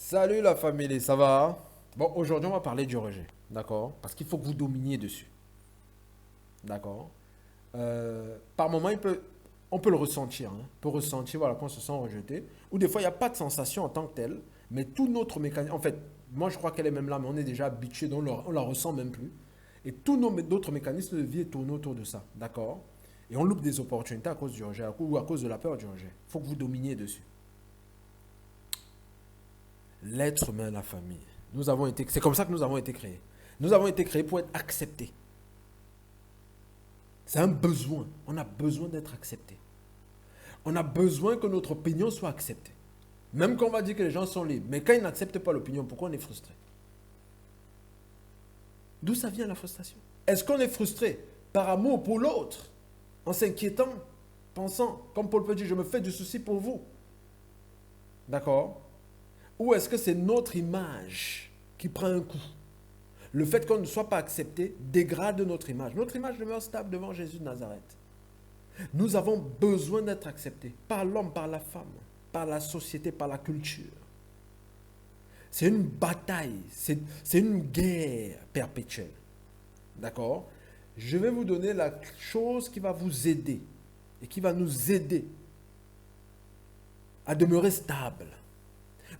Salut la famille, ça va? Bon, aujourd'hui on va parler du rejet, d'accord? Parce qu'il faut que vous dominiez dessus, d'accord? Par moment, on peut le ressentir, hein. On peut ressentir voilà, qu'on se sent rejeté. Ou des fois, il n'y a pas de sensation en tant que telle, mais tout notre mécanisme, en fait, moi je crois qu'elle est même là, mais on est déjà habitué, donc on la ressent même plus. Et tous d'autres mécanismes de vie tournent autour de ça, d'accord? Et on loupe des opportunités à cause du rejet ou à cause de la peur du rejet. Il faut que vous dominiez dessus. L'être humain, la famille. C'est comme ça que nous avons été créés. Nous avons été créés pour être acceptés. C'est un besoin. On a besoin d'être acceptés. On a besoin que notre opinion soit acceptée. Même quand on va dire que les gens sont libres. Mais quand ils n'acceptent pas l'opinion, pourquoi on est frustré? D'où ça vient la frustration? Est-ce qu'on est frustré par amour pour l'autre, en s'inquiétant, pensant, comme Paul peut dire, je me fais du souci pour vous? D'accord? Ou est-ce que c'est notre image qui prend un coup? Le fait qu'on ne soit pas accepté dégrade notre image. Notre image demeure stable devant Jésus de Nazareth. Nous avons besoin d'être acceptés par l'homme, par la femme, par la société, par la culture. C'est une bataille, c'est une guerre perpétuelle. D'accord? Je vais vous donner la chose qui va vous aider et qui va nous aider à demeurer stable.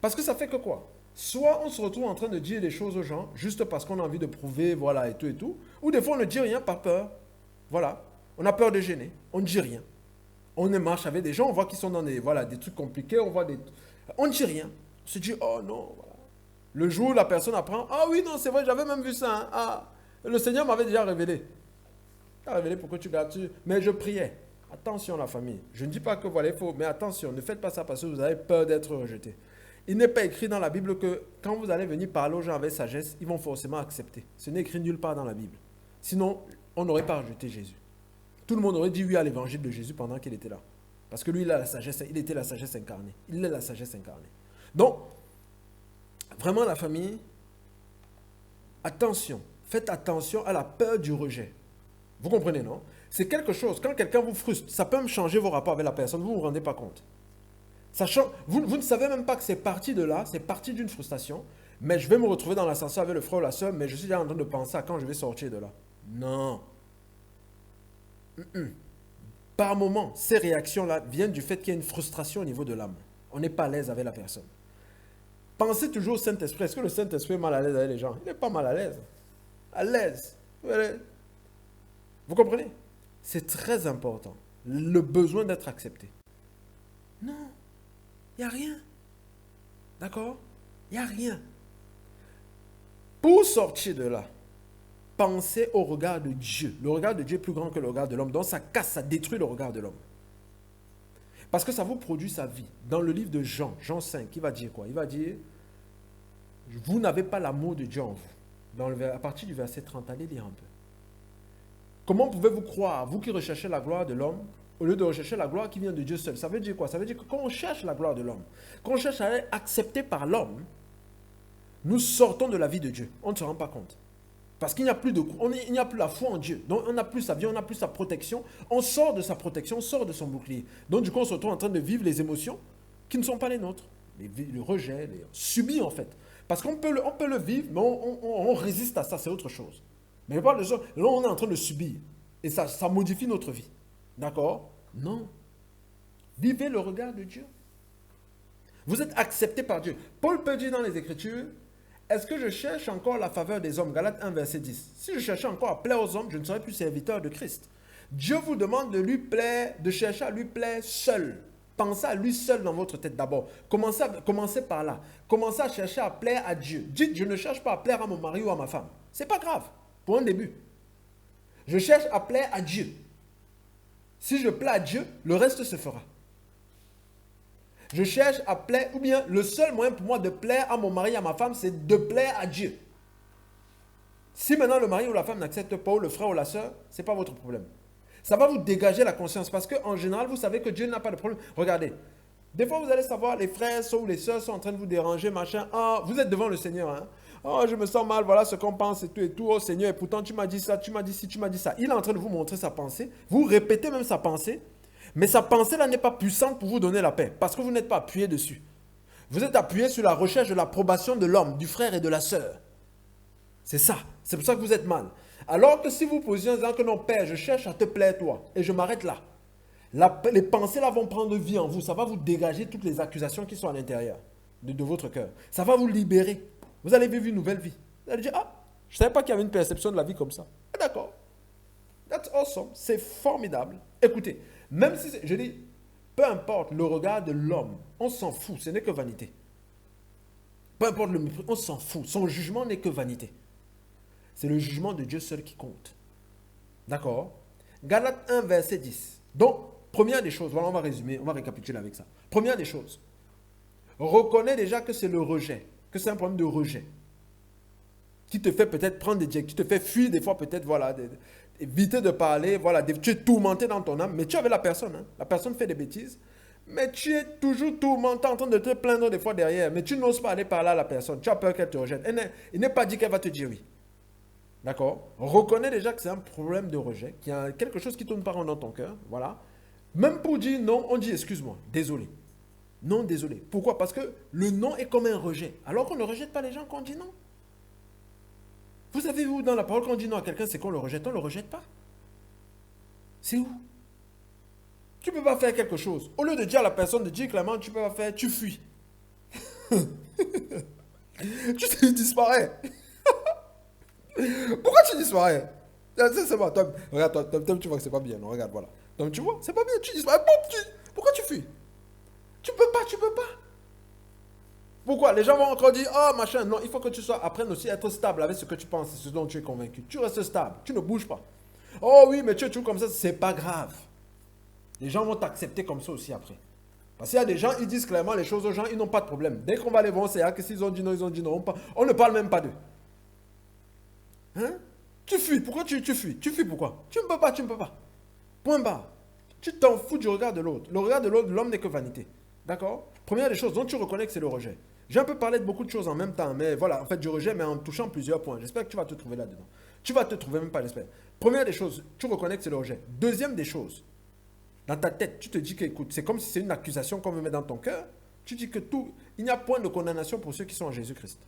Parce que ça fait que quoi? Soit on se retrouve en train de dire des choses aux gens juste parce qu'on a envie de prouver, voilà, et tout. Ou des fois on ne dit rien par peur. Voilà. On a peur de gêner. On ne dit rien. On marche avec des gens, on voit qu'ils sont dans des trucs compliqués, on ne dit rien. On se dit, oh non, voilà. Le jour où la personne apprend, ah oui, non, c'est vrai, j'avais même vu ça. Hein. Ah, le Seigneur m'avait déjà révélé. Il a révélé pourquoi tu gardes. Mais je priais. Attention la famille. Je ne dis pas que voilà, il faut, mais attention, ne faites pas ça parce que vous avez peur d'être rejeté. Il n'est pas écrit dans la Bible que quand vous allez venir parler aux gens avec sagesse, ils vont forcément accepter. Ce n'est écrit nulle part dans la Bible. Sinon, on n'aurait pas rejeté Jésus. Tout le monde aurait dit oui à l'évangile de Jésus pendant qu'il était là. Parce que lui, il a la sagesse, il était la sagesse incarnée. Il est la sagesse incarnée. Donc, vraiment la famille, attention. Faites attention à la peur du rejet. Vous comprenez, non? C'est quelque chose, quand quelqu'un vous frustre, ça peut même changer vos rapports avec la personne, vous ne vous rendez pas compte. Sachant, vous ne savez même pas que c'est parti de là, c'est parti d'une frustration, mais je vais me retrouver dans l'ascenseur avec le frère ou la soeur, mais je suis déjà en train de penser à quand je vais sortir de là. Non. Par moment, ces réactions-là viennent du fait qu'il y a une frustration au niveau de l'âme. On n'est pas à l'aise avec la personne. Pensez toujours au Saint-Esprit. Est-ce que le Saint-Esprit est mal à l'aise avec les gens? Il n'est pas mal à l'aise. À l'aise. Vous comprenez? C'est très important. Le besoin d'être accepté. Non. Il n'y a rien. D'accord? Il n'y a rien. Pour sortir de là, pensez au regard de Dieu. Le regard de Dieu est plus grand que le regard de l'homme. Donc ça casse, ça détruit le regard de l'homme. Parce que ça vous produit sa vie. Dans le livre de Jean, Jean 5, il va dire quoi? Il va dire, vous n'avez pas l'amour de Dieu en vous. À partir du verset 30, allez lire un peu. Comment pouvez-vous croire, vous qui recherchez la gloire de l'homme, au lieu de rechercher la gloire qui vient de Dieu seul? Ça veut dire quoi? Ça veut dire que quand on cherche la gloire de l'homme, quand on cherche à être accepté par l'homme, nous sortons de la vie de Dieu. On ne se rend pas compte. Parce qu'il n'y a plus il n'y a plus la foi en Dieu. Donc on n'a plus sa vie, on n'a plus sa protection. On sort de sa protection, on sort de son bouclier. Donc du coup, on se retrouve en train de vivre les émotions qui ne sont pas les nôtres. Le rejet, subis en fait. Parce qu'on peut le vivre, mais on résiste à ça, c'est autre chose. Mais pas de ça. Là, on est en train de subir. Et ça modifie notre vie. D'accord? Non. Vivez le regard de Dieu. Vous êtes accepté par Dieu. Paul peut dire dans les Écritures, est-ce que je cherche encore la faveur des hommes? Galates 1, verset 10. Si je cherchais encore à plaire aux hommes, je ne serais plus serviteur de Christ. Dieu vous demande de lui plaire, de chercher à lui plaire seul. Pensez à lui seul dans votre tête d'abord. Commencez par là. Commencez à chercher à plaire à Dieu. Dites, je ne cherche pas à plaire à mon mari ou à ma femme. Ce n'est pas grave, pour un début. Je cherche à plaire à Dieu. Si je plais à Dieu, le reste se fera. Je cherche à plaire, ou bien le seul moyen pour moi de plaire à mon mari et à ma femme, c'est de plaire à Dieu. Si maintenant le mari ou la femme n'accepte pas, ou le frère ou la soeur, ce n'est pas votre problème. Ça va vous dégager la conscience parce qu'en général, vous savez que Dieu n'a pas de problème. Regardez, des fois vous allez savoir, les frères ou les soeurs sont en train de vous déranger, machin. Ah, vous êtes devant le Seigneur, hein. Oh, je me sens mal, voilà ce qu'on pense et tout. Oh Seigneur, et pourtant tu m'as dit ça, tu m'as dit ci, tu m'as dit ça. Il est en train de vous montrer sa pensée. Vous répétez même sa pensée. Mais sa pensée là n'est pas puissante pour vous donner la paix parce que vous n'êtes pas appuyé dessus. Vous êtes appuyé sur la recherche de l'approbation de l'homme, du frère et de la sœur. C'est ça. C'est pour ça que vous êtes mal. Alors que si vous posiez en disant que non, Père, je cherche à te plaire toi, et je m'arrête là. Les pensées là vont prendre vie en vous. Ça va vous dégager toutes les accusations qui sont à l'intérieur de votre cœur. Ça va vous libérer. Vous allez vivre une nouvelle vie. Vous allez dire, ah, je ne savais pas qu'il y avait une perception de la vie comme ça. Ah, d'accord. That's awesome. C'est formidable. Écoutez, même si, je dis, peu importe le regard de l'homme, on s'en fout, ce n'est que vanité. Peu importe le mépris, on s'en fout. Son jugement n'est que vanité. C'est le jugement de Dieu seul qui compte. D'accord? Galates 1, verset 10. Donc, première des choses, voilà, on va résumer, on va récapituler avec ça. Première des choses, reconnais déjà que c'est le rejet, que c'est un problème de rejet, qui te fait peut-être prendre des directs, qui te fait fuir des fois peut-être, voilà, éviter de parler, voilà, tu es tourmenté dans ton âme, mais tu es avec la personne, hein. La personne fait des bêtises, mais tu es toujours tourmenté en train de te plaindre des fois derrière, mais tu n'oses pas aller parler à la personne, tu as peur qu'elle te rejette. Il n'est pas dit qu'elle va te dire oui. D'accord? Reconnais déjà que c'est un problème de rejet, qu'il y a quelque chose qui ne tourne pas rond dans ton cœur, voilà. Même pour dire non, on dit excuse-moi, désolé. Non, désolé. Pourquoi? Parce que le non est comme un rejet. Alors qu'on ne rejette pas les gens quand on dit non. Vous avez vu dans la parole qu'on dit non à quelqu'un, c'est qu'on le rejette, on ne le rejette pas. C'est où? Tu ne peux pas faire quelque chose. Au lieu de dire à la personne, de dire clairement, tu ne peux pas faire, tu fuis. Tu disparais. Pourquoi tu disparais? C'est bon, Tom, regarde, Tom, tu vois que c'est pas bien, non? Regarde, voilà. Tom, tu vois, c'est pas bien, tu disparais. Pourquoi tu fuis? Tu peux pas, tu peux pas. Pourquoi? Les gens vont encore dire, oh machin, non, il faut que tu apprennes aussi à être stable avec ce que tu penses, ce dont tu es convaincu. Tu restes stable, tu ne bouges pas. Oh oui, mais tu es toujours comme ça, c'est pas grave. Les gens vont t'accepter comme ça aussi après. Parce qu'il y a des gens, ils disent clairement les choses aux gens, ils n'ont pas de problème. Dès qu'on va les voir, c'est que s'ils ont dit non, ils ont dit non. On ne parle même pas d'eux. Hein? Tu fuis, pourquoi tu fuis? Tu fuis pourquoi? Tu ne peux pas, tu ne peux pas. Point barre. Tu t'en fous du regard de l'autre. Le regard de l'autre, l'homme n'est que vanité. D'accord? Première des choses dont tu reconnais que c'est le rejet. J'ai un peu parlé de beaucoup de choses en même temps, mais voilà, en fait, du rejet, mais en touchant plusieurs points. J'espère que tu vas te trouver là-dedans. Tu vas te trouver, même pas, j'espère. Première des choses, tu reconnais que c'est le rejet. Deuxième des choses, dans ta tête, tu te dis que, écoute, c'est comme si c'est une accusation qu'on me met dans ton cœur. Tu dis que il n'y a point de condamnation pour ceux qui sont en Jésus-Christ.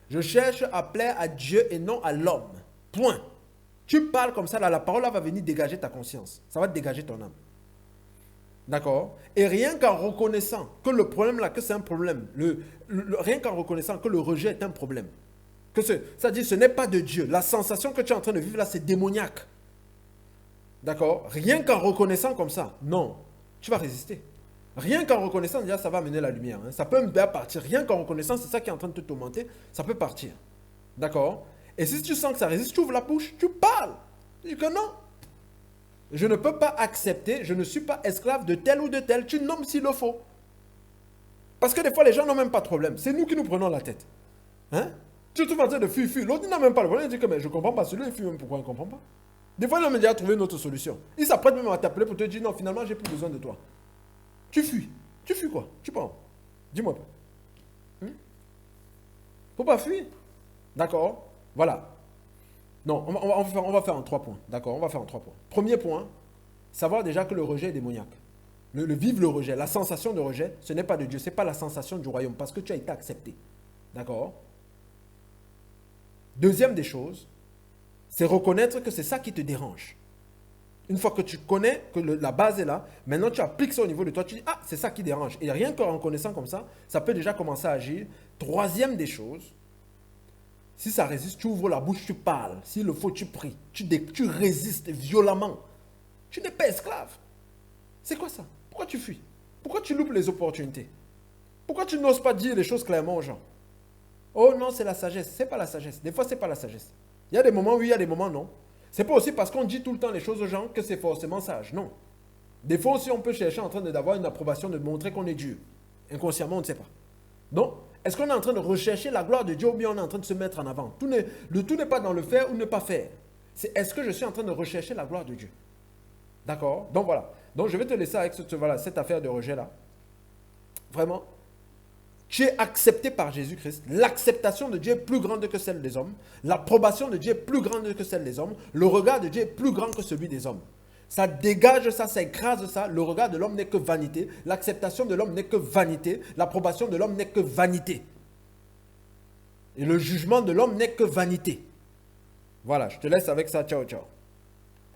Je cherche à plaire à Dieu et non à l'homme. Point. Tu parles comme ça, là, la parole là va venir dégager ta conscience. Ça va te dégager ton âme. D'accord? Et rien qu'en reconnaissant que le problème là, que c'est un problème, rien qu'en reconnaissant que le rejet est un problème, c'est-à-dire ce n'est pas de Dieu. La sensation que tu es en train de vivre là, c'est démoniaque. D'accord? Rien qu'en reconnaissant comme ça, non, tu vas résister. Rien qu'en reconnaissant, déjà, ça va amener la lumière. Hein. Ça peut bien partir. Rien qu'en reconnaissant, c'est ça qui est en train de te tourmenter, ça peut partir. D'accord? Et si tu sens que ça résiste, tu ouvres la bouche, tu parles. Tu dis que non. Je ne peux pas accepter, je ne suis pas esclave de tel ou de tel. Tu nommes s'il le faut. Parce que des fois, les gens n'ont même pas de problème. C'est nous qui nous prenons la tête. Hein? Tu te trouves en train de fuir. L'autre n'a même pas le problème. Il dit que mais je ne comprends pas. Celui-là, il fuit même pourquoi il ne comprend pas. Des fois, il a déjà trouvé une autre solution. Il s'apprête même à t'appeler pour te dire non, finalement, j'ai plus besoin de toi. Tu fuis. Tu fuis quoi? Tu pars. Dis-moi pas. Faut pas fuir. D'accord? Voilà. Non, on va faire en 3 points. D'accord? On va faire en 3 points. Premier point, savoir déjà que le rejet est démoniaque. Vivre le rejet, la sensation de rejet, ce n'est pas de Dieu, ce n'est pas la sensation du royaume, parce que tu as été accepté. D'accord? Deuxième des choses, c'est reconnaître que c'est ça qui te dérange. Une fois que tu connais que la base est là, maintenant tu appliques ça au niveau de toi, tu dis, ah, c'est ça qui dérange. Et rien qu'en connaissant comme ça peut déjà commencer à agir. Troisième des choses, si ça résiste, tu ouvres la bouche, tu parles. S'il le faut, tu pries. Tu résistes violemment. Tu n'es pas esclave. C'est quoi ça? Pourquoi tu fuis? Pourquoi tu loupes les opportunités? Pourquoi tu n'oses pas dire les choses clairement aux gens? Oh non, c'est la sagesse. C'est pas la sagesse. Des fois, c'est pas la sagesse. Il y a des moments oui, il y a des moments non. C'est pas aussi parce qu'on dit tout le temps les choses aux gens que c'est forcément sage. Non. Des fois aussi, on peut chercher en train d'avoir une approbation, de montrer qu'on est Dieu. Inconsciemment, on ne sait pas. Donc, est-ce qu'on est en train de rechercher la gloire de Dieu ou bien on est en train de se mettre en avant? Le tout n'est pas dans le faire ou ne pas faire. C'est est-ce que je suis en train de rechercher la gloire de Dieu? D'accord? Donc voilà. Donc je vais te laisser avec cette affaire de rejet-là. Vraiment. Tu es accepté par Jésus-Christ. L'acceptation de Dieu est plus grande que celle des hommes. L'approbation de Dieu est plus grande que celle des hommes. Le regard de Dieu est plus grand que celui des hommes. Ça dégage ça, ça écrase ça. Le regard de l'homme n'est que vanité. L'acceptation de l'homme n'est que vanité. L'approbation de l'homme n'est que vanité. Et le jugement de l'homme n'est que vanité. Voilà, je te laisse avec ça. Ciao, ciao.